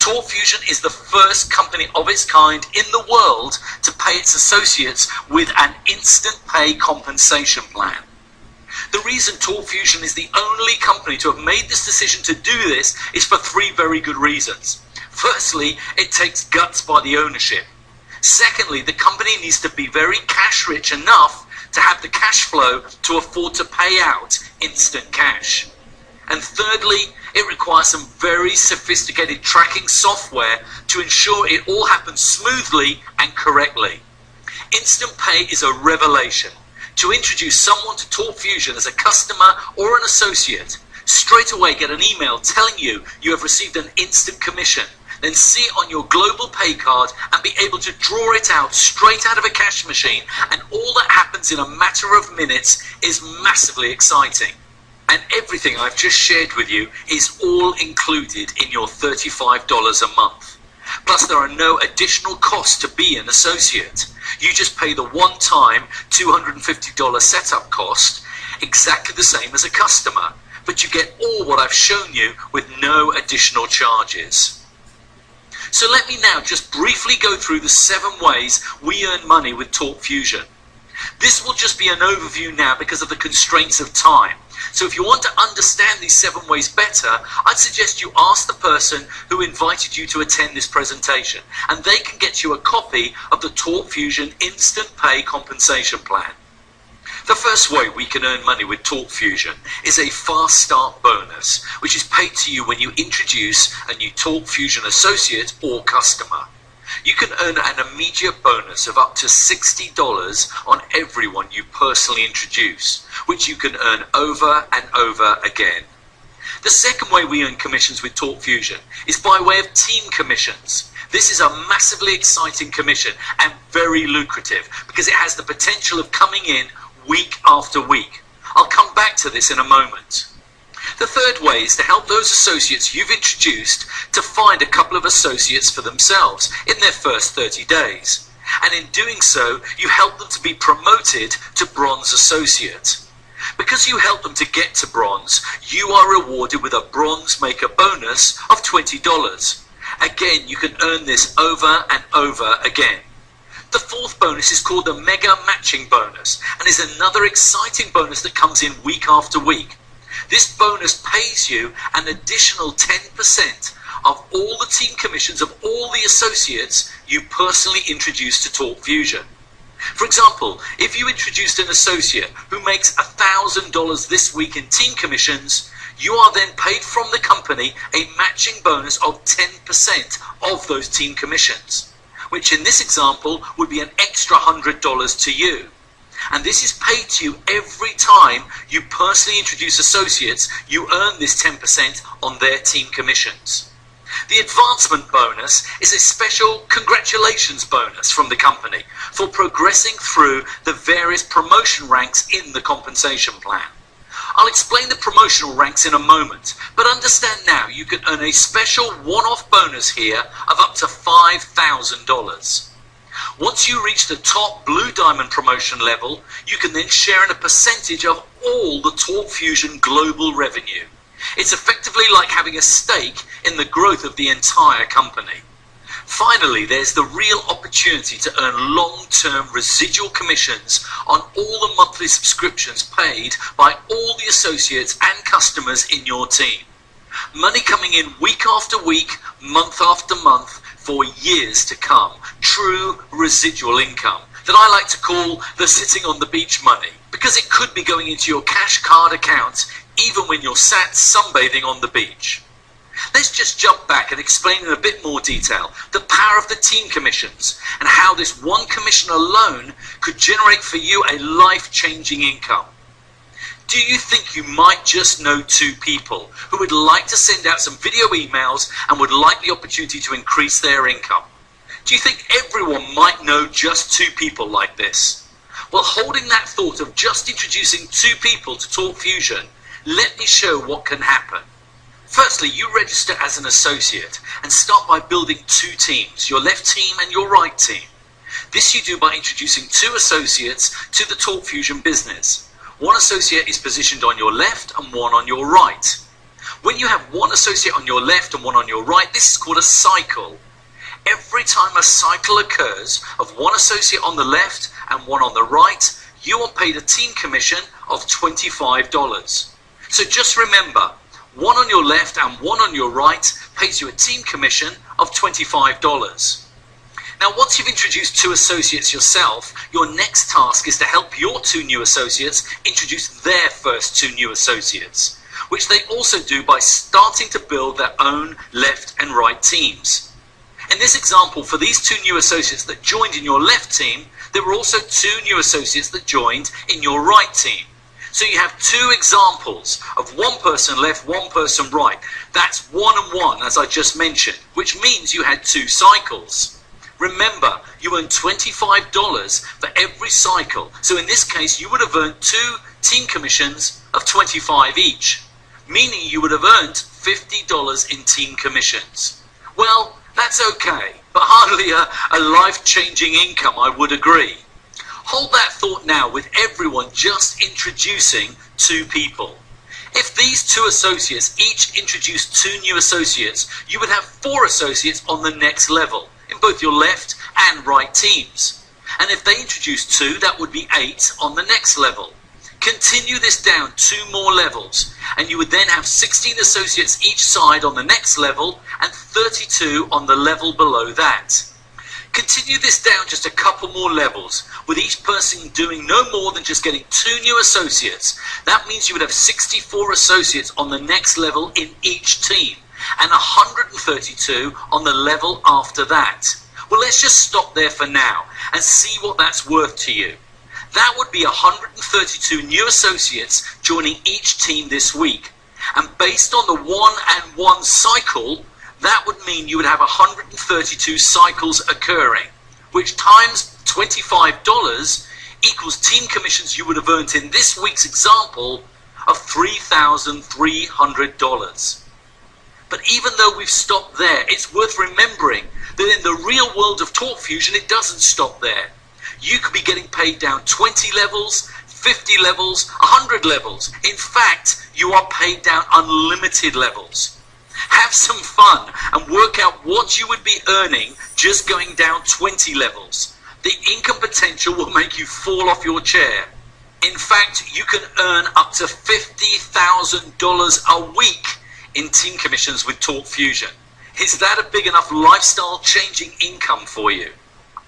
TalkFusion is the first company of its kind in the world to pay its associates with an instant pay compensation plan. The reason TalkFusion is the only company to have made this decision to do this is for three very good reasons. Firstly, it takes guts by the ownership. Secondly, the company needs to be very cash rich enough to have the cash flow to afford to pay out instant cash. And thirdly, it requires some very sophisticated tracking software to ensure it all happens smoothly and correctly. Instant pay is a revelation. To introduce someone to TalkFusion as a customer or an associate, straight away get an email telling you you have received an instant commission, then see it on your global pay card and be able to draw it out straight out of a cash machine, and all that happens in a matter of minutes is massively exciting. And everything I've just shared with you is all included in your $35 a month. Plus there are no additional costs to be an associate. You just pay the one-time $250 setup cost, exactly the same as a customer, but you get all what I've shown you with no additional charges. So let me now just briefly go through the 7 ways we earn money with TalkFusion. This will just be an overview now because of the constraints of time. So if you want to understand these 7 ways better, I'd suggest you ask the person who invited you to attend this presentation, and they can get you a copy of the TalkFusion Instant Pay Compensation Plan. The first way we can earn money with TalkFusion is a Fast Start bonus, which is paid to you when you introduce a new TalkFusion associate or customer. You can earn an immediate bonus of up to $60 on everyone you personally introduce, which you can earn over and over again. The second way we earn commissions with TalkFusion is by way of team commissions. This is a massively exciting commission and very lucrative because it has the potential of coming in week after week. I'll come back to this in a moment. The third way is to help those associates you've introduced to find a couple of associates for themselves in their first 30 days. And in doing so, you help them to be promoted to Bronze Associate. Because you help them to get to Bronze, you are rewarded with a Bronze Maker bonus of $20. Again, you can earn this over and over again. The fourth bonus is called the Mega Matching Bonus and is another exciting bonus that comes in week after week. This bonus pays you an additional 10% of all the team commissions of all the associates you personally introduced to TalkFusion. For example, if you introduced an associate who makes $1,000 this week in team commissions, you are then paid from the company a matching bonus of 10% of those team commissions, which in this example would be an extra $100 to you. And this is paid to you every time you personally introduce associates. You earn this 10% on their team commissions. The advancement bonus is a special congratulations bonus from the company for progressing through the various promotion ranks in the compensation plan. I'll explain the promotional ranks in a moment, but understand now you can earn a special one-off bonus here of up to $5,000. Once you reach the top Blue Diamond promotion level, you can then share in a percentage of all the TalkFusion global revenue. It's effectively like having a stake in the growth of the entire company. Finally, there's the real opportunity to earn long-term residual commissions on all the monthly subscriptions paid by all the associates and customers in your team. Money coming in week after week, month after month, for years to come. True residual income that I like to call the sitting on the beach money, because it could be going into your cash card account even when you're sat sunbathing on the beach. Let's just jump back and explain in a bit more detail the power of the team commissions and how this one commission alone could generate for you a life-changing income. Do you think you might just know 2 people who would like to send out some video emails and would like the opportunity to increase their income? Do you think everyone might know just 2 people like this? Well, holding that thought of just introducing 2 people to TalkFusion, let me show what can happen. Firstly, you register as an associate and start by building 2 teams, your left team and your right team. This you do by introducing 2 associates to the TalkFusion business. One associate is positioned on your left and one on your right. When you have one associate on your left and one on your right, this is called a cycle. Every time a cycle occurs of one associate on the left and one on the right, you are paid a team commission of $25. So just remember, one on your left and one on your right pays you a team commission of $25. Now, once you've introduced two associates yourself, your next task is to help your two new associates introduce their first two new associates, which they also do by starting to build their own left and right teams. In this example, for these two new associates that joined in your left team, there were also two new associates that joined in your right team. So you have two examples of one person left, one person right. That's 1 and 1, as I just mentioned, which means you had two cycles. Remember, you earn $25 for every cycle. So in this case, you would have earned two team commissions of $25 each, meaning you would have earned $50 in team commissions. Well, that's okay, but hardly a life-changing income, I would agree. Hold that thought now with everyone just introducing two people. If these two associates each introduced two new associates, you would have 4 associates on the next level in both your left and right teams. And if they introduce 2, that would be 8 on the next level. Continue this down 2 more levels, and you would then have 16 associates each side on the next level and 32 on the level below that. Continue this down just a couple more levels, with each person doing no more than just getting 2 new associates. That means you would have 64 associates on the next level in each team, and 132 on the level after that. Well, let's just stop there for now and see what that's worth to you. That would be 132 new associates joining each team this week. And based on the 1 and 1 cycle, that would mean you would have 132 cycles occurring, which times $25 equals team commissions you would have earned in this week's example of $3,300. But even though we've stopped there, it's worth remembering that in the real world of Talk Fusion, it doesn't stop there. You could be getting paid down 20 levels, 50 levels, 100 levels. In fact, you are paid down unlimited levels. Have some fun and work out what you would be earning just going down 20 levels. The income potential will make you fall off your chair. In fact, you can earn up to $50,000 a week in team commissions with Talk Fusion. Is that a big enough lifestyle changing income for you?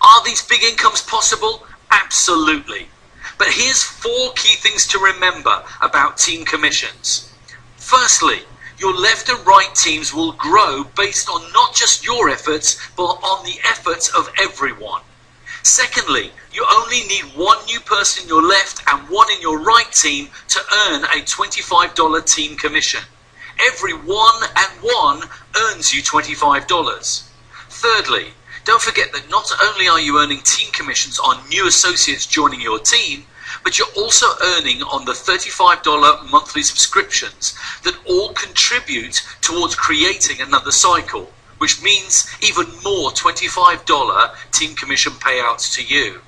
Are these big incomes possible? Absolutely. But here's 4 key things to remember about team commissions. Firstly, your left and right teams will grow based on not just your efforts, but on the efforts of everyone. Secondly, you only need 1 new person in your left and 1 in your right team to earn a $25 team commission. Every 1 and 1 earns you $25. Thirdly, don't forget that not only are you earning team commissions on new associates joining your team, but you're also earning on the $35 monthly subscriptions that all contribute towards creating another cycle, which means even more $25 team commission payouts to you.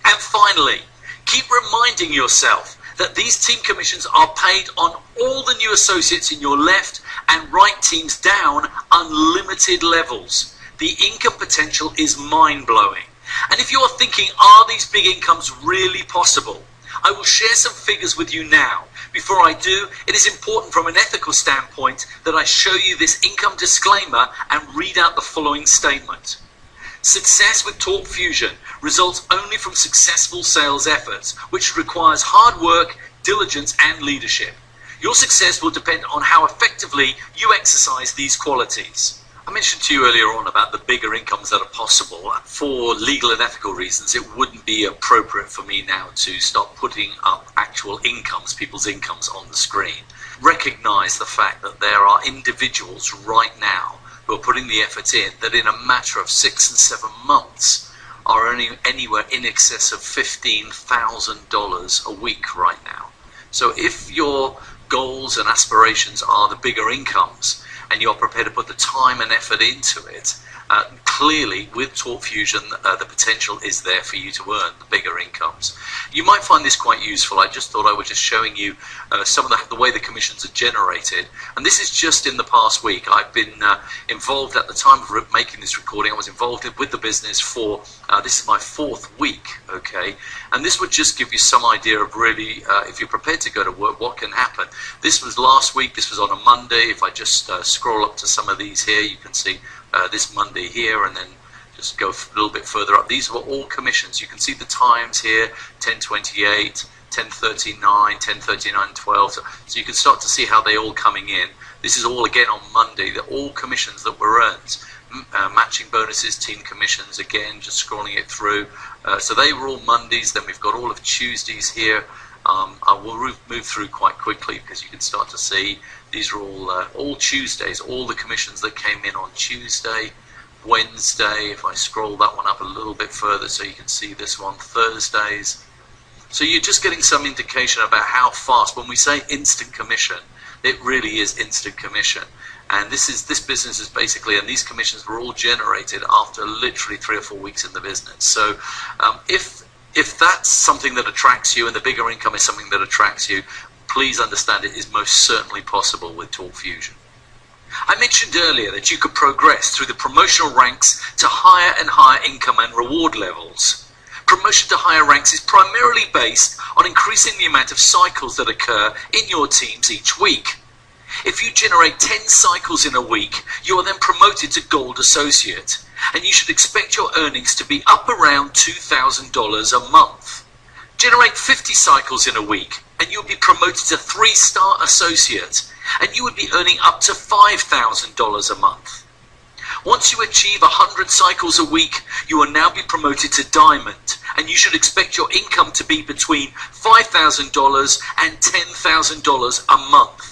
And finally, keep reminding yourself that these team commissions are paid on all the new associates in your left and right teams down unlimited levels. The income potential is mind-blowing. And if you are thinking, are these big incomes really possible? I will share some figures with you now. Before I do, it is important from an ethical standpoint that I show you this income disclaimer and read out the following statement. Success with Talk Fusion results only from successful sales efforts, which requires hard work, diligence, and leadership. Your success will depend on how effectively you exercise these qualities. I mentioned to you earlier on about the bigger incomes that are possible. For legal and ethical reasons, it wouldn't be appropriate for me now to start putting up actual incomes, people's incomes on the screen. Recognize the fact that there are individuals right now who are putting the effort in that in a matter of 6 and 7 months are earning anywhere in excess of $15,000 a week right now. So if your goals and aspirations are the bigger incomes, and you're prepared to put the time and effort into it, Clearly, with Torque Fusion, the potential is there for you to earn the bigger incomes. You might find this quite useful. I just thought I was just showing you some of the way the commissions are generated. And this is just in the past week. I've been involved at the time of making this recording. I was involved with the business for, this is my 4th week, okay? And this would just give you some idea of really, if you're prepared to go to work, what can happen. This was last week. This was on a Monday. If I just scroll up to some of these here, you can see this Monday here, and then just go a little bit further up. These were all commissions. You can see the times here, 10:28, 10:39, 10:39, 12. So you can start to see how they all coming in. This is all again on Monday. They're all commissions that were earned. Matching bonuses, team commissions, again, just scrolling it through. So they were all Mondays. Then we've got all of Tuesdays here. I will move through quite quickly because you can start to see these are all Tuesdays, all the commissions that came in on Tuesday. Wednesday, if I scroll that one up a little bit further so you can see this one, Thursdays. So you're just getting some indication about how fast, when we say instant commission, it really is instant commission. And this business is basically, and these commissions were all generated after literally 3 or 4 weeks in the business. So if that's something that attracts you and the bigger income is something that attracts you, please understand it is most certainly possible with Torque Fusion. I mentioned earlier that you could progress through the promotional ranks to higher and higher income and reward levels. Promotion to higher ranks is primarily based on increasing the amount of cycles that occur in your teams each week. If you generate 10 cycles in a week, you are then promoted to Gold Associate, and you should expect your earnings to be up around $2,000 a month. Generate 50 cycles in a week, and you'll be promoted to 3-star Associate, and you would be earning up to $5,000 a month. Once you achieve 100 cycles a week, you will now be promoted to Diamond, and you should expect your income to be between $5,000 and $10,000 a month.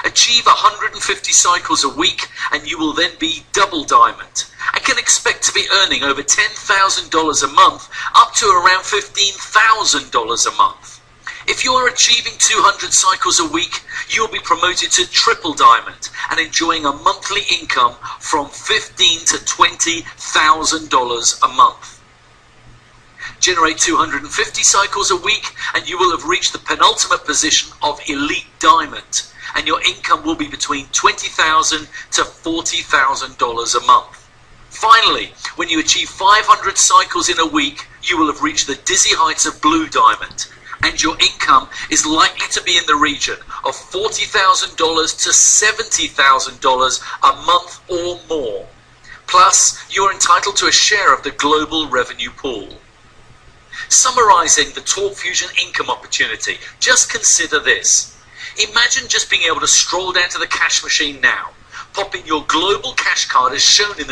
Achieve 150 cycles a week, and you will then be Double Diamond, and can expect to be earning over $10,000 a month, up to around $15,000 a month. If you are achieving 200 cycles a week, you will be promoted to Triple Diamond and enjoying a monthly income from $15,000 to $20,000 a month. Generate 250 cycles a week, and you will have reached the penultimate position of Elite Diamond, and your income will be between $20,000 to $40,000 a month. Finally, when you achieve 500 cycles in a week, you will have reached the dizzy heights of Blue Diamond, and your income is likely to be in the region of $40,000 to $70,000 a month or more. Plus, you are entitled to a share of the global revenue pool. Summarizing the Torque Fusion income opportunity, just consider this. Imagine just being able to stroll down to the cash machine now, pop in your global cash card as shown in the